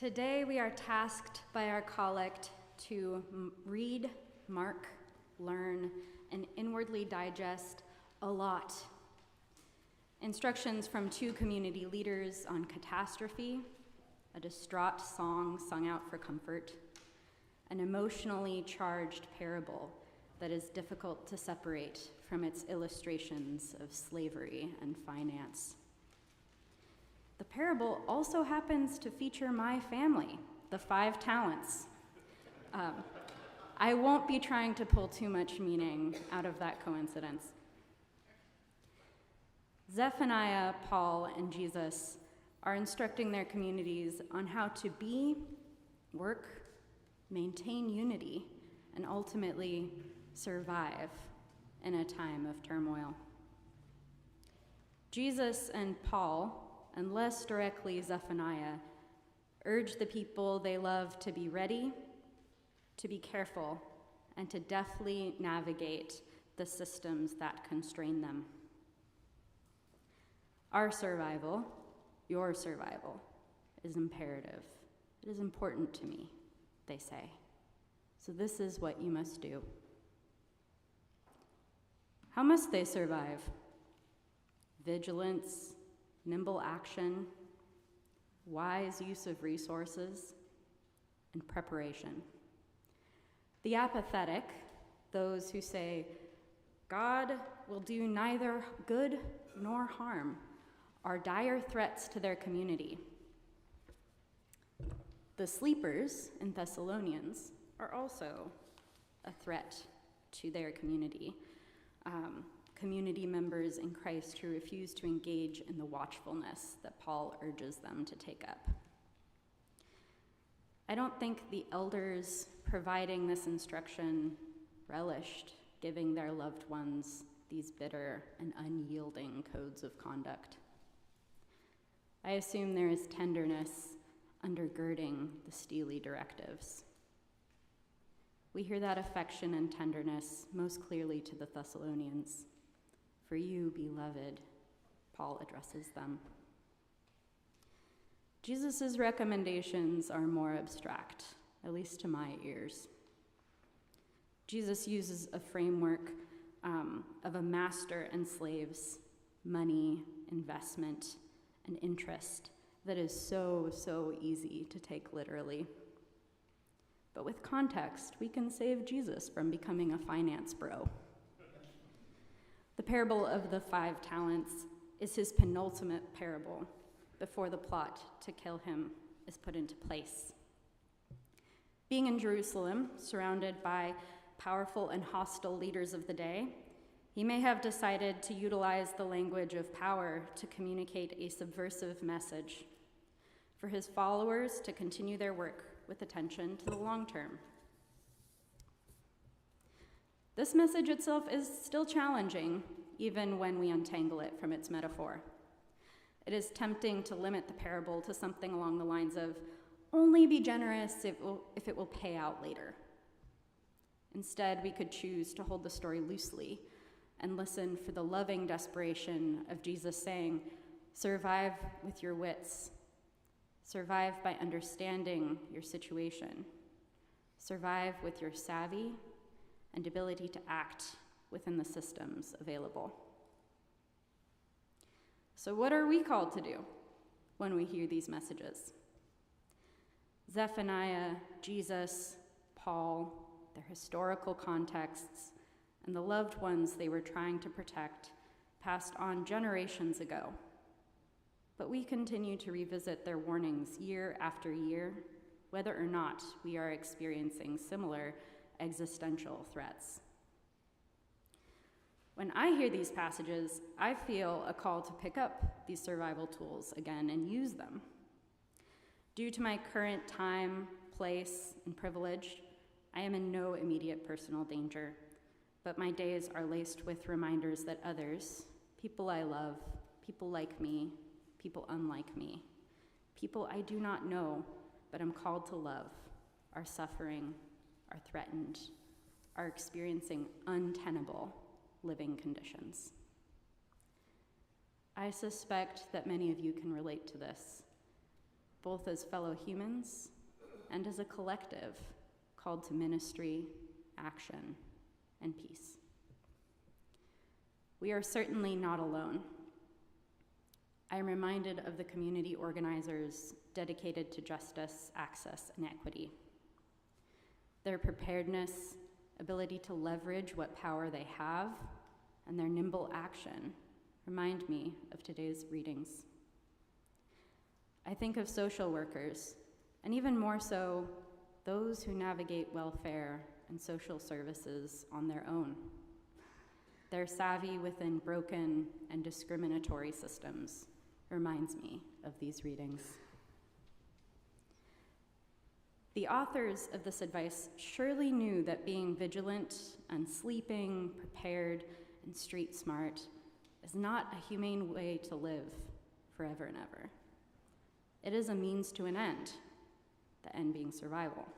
Today we are tasked by our collect to read, mark, learn, and inwardly digest a lot. Instructions from two community leaders on catastrophe, a distraught song sung out for comfort, an emotionally charged parable that is difficult to separate from its illustrations of slavery and finance. The parable also happens to feature my family, the 5 talents. I won't be trying to pull too much meaning out of that coincidence. Zephaniah, Paul, and Jesus are instructing their communities on how to be, work, maintain unity, and ultimately survive in a time of turmoil. Jesus and Paul, and less directly Zephaniah, urge the people they love to be ready, to be careful, and to deftly navigate the systems that constrain them. Our survival, your survival, is imperative. It is important to me, they say. So this is what you must do. How must they survive? Vigilance, nimble action, wise use of resources, and preparation. The apathetic, those who say, God will do neither good nor harm, are dire threats to their community. The sleepers in Thessalonians are also a threat to their community. Community members in Christ who refuse to engage in the watchfulness that Paul urges them to take up. I don't think the elders providing this instruction relished giving their loved ones these bitter and unyielding codes of conduct. I assume there is tenderness undergirding the steely directives. We hear that affection and tenderness most clearly to the Thessalonians. For you, beloved, Paul addresses them. Jesus' recommendations are more abstract, at least to my ears. Jesus uses a framework of a master and slave's money, investment, and interest that is so easy to take literally. But with context, we can save Jesus from becoming a finance bro. The parable of the 5 talents is his penultimate parable before the plot to kill him is put into place. Being in Jerusalem, surrounded by powerful and hostile leaders of the day, he may have decided to utilize the language of power to communicate a subversive message for his followers to continue their work with attention to the long term. This message itself is still challenging, even when we untangle it from its metaphor. It is tempting to limit the parable to something along the lines of, only be generous if it will pay out later. Instead, we could choose to hold the story loosely and listen for the loving desperation of Jesus saying, survive with your wits. Survive by understanding your situation. Survive with your savvy and ability to act within the systems available. So what are we called to do when we hear these messages? Zephaniah, Jesus, Paul, their historical contexts, and the loved ones they were trying to protect passed on generations ago. But we continue to revisit their warnings year after year, whether or not we are experiencing similar existential threats. When I hear these passages, I feel a call to pick up these survival tools again and use them. Due to my current time, place, and privilege, I am in no immediate personal danger, but my days are laced with reminders that others, people I love, people like me, people unlike me, people I do not know but am called to love, are suffering, are threatened, are experiencing untenable living conditions. I suspect that many of you can relate to this. both as fellow humans and as a collective called to ministry, action, and peace. We are certainly not alone. I am reminded of the community organizers dedicated to justice, access, and equity. Their preparedness, ability to leverage what power they have, and their nimble action remind me of today's readings. I think of social workers, and even more so, those who navigate welfare and social services on their own. Their savvy within broken and discriminatory systems reminds me of these readings. The authors of this advice surely knew that being vigilant and sleeping, prepared, and street smart is not a humane way to live forever and ever. It is a means to an end, the end being survival.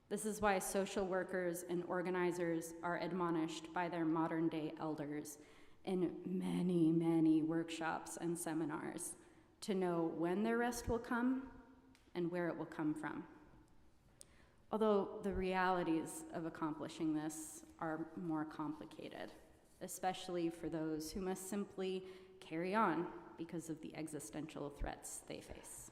This is why social workers and organizers are admonished by their modern-day elders in many, many workshops and seminars to know when their rest will come and where it will come from. Although the realities of accomplishing this are more complicated, especially for those who must simply carry on because of the existential threats they face.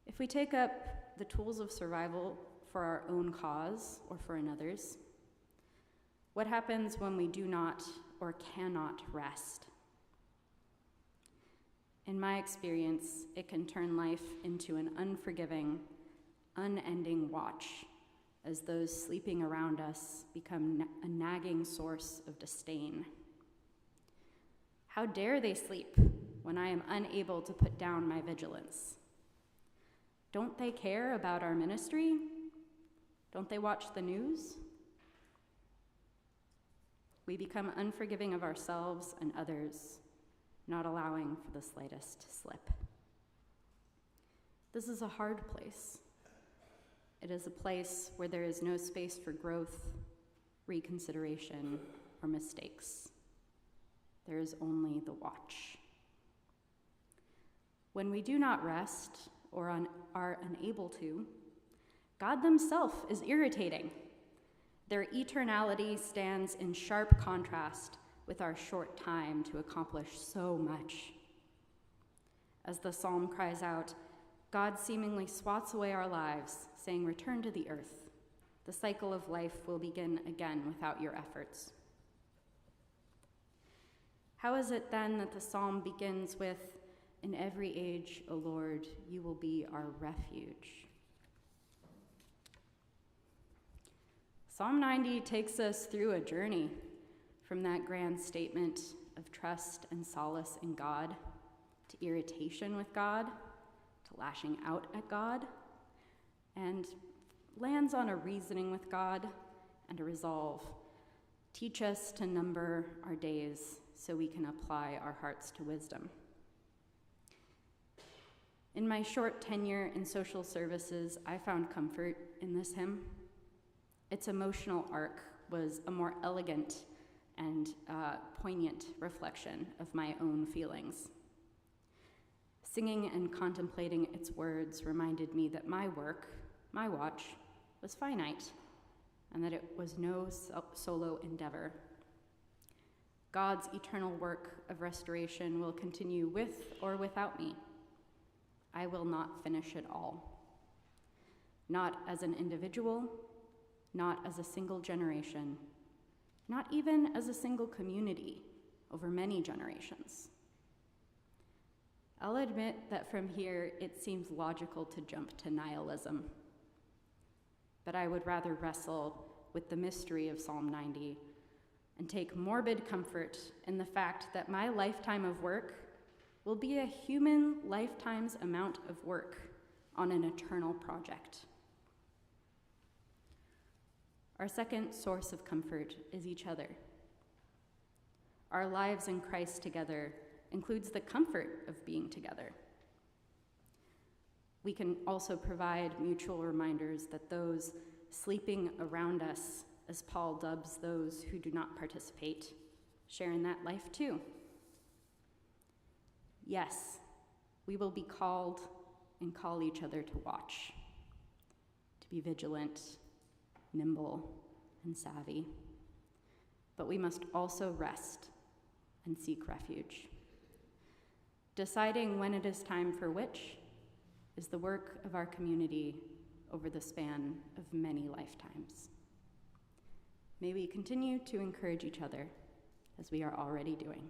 If we take up the tools of survival for our own cause or for another's, what happens when we do not or cannot rest? In my experience, it can turn life into an unforgiving, unending watch as those sleeping around us become a nagging source of disdain. How dare they sleep when I am unable to put down my vigilance? Don't they care about our ministry? Don't they watch the news? We become unforgiving of ourselves and others, not allowing for the slightest slip. This is a hard place. It is a place where there is no space for growth, reconsideration, or mistakes. There is only the watch. When we do not rest or are unable to, God Himself is irritating. Their eternality stands in sharp contrast with our short time to accomplish so much. As the psalm cries out, God seemingly swats away our lives, saying, "Return to the earth. The cycle of life will begin again without your efforts." How is it then that the psalm begins with, "In every age, O Lord, you will be our refuge"? Psalm 90 takes us through a journey from that grand statement of trust and solace in God, to irritation with God, to lashing out at God, and lands on a reasoning with God and a resolve. Teach us to number our days so we can apply our hearts to wisdom. In my short tenure in social services, I found comfort in this hymn. Its emotional arc was a more elegant and poignant reflection of my own feelings. Singing and contemplating its words reminded me that my work, my watch, was finite, and that it was no solo endeavor. God's eternal work of restoration will continue with or without me. I will not finish it all. Not as an individual, not as a single generation, not even as a single community over many generations. I'll admit that from here it seems logical to jump to nihilism, but I would rather wrestle with the mystery of Psalm 90 and take morbid comfort in the fact that my lifetime of work will be a human lifetime's amount of work on an eternal project. Our second source of comfort is each other. Our lives in Christ together includes the comfort of being together. We can also provide mutual reminders that those sleeping around us, as Paul dubs those who do not participate, share in that life too. Yes, we will be called and call each other to watch, to be vigilant, nimble, and savvy. But we must also rest and seek refuge. Deciding when it is time for which is the work of our community over the span of many lifetimes. May we continue to encourage each other as we are already doing.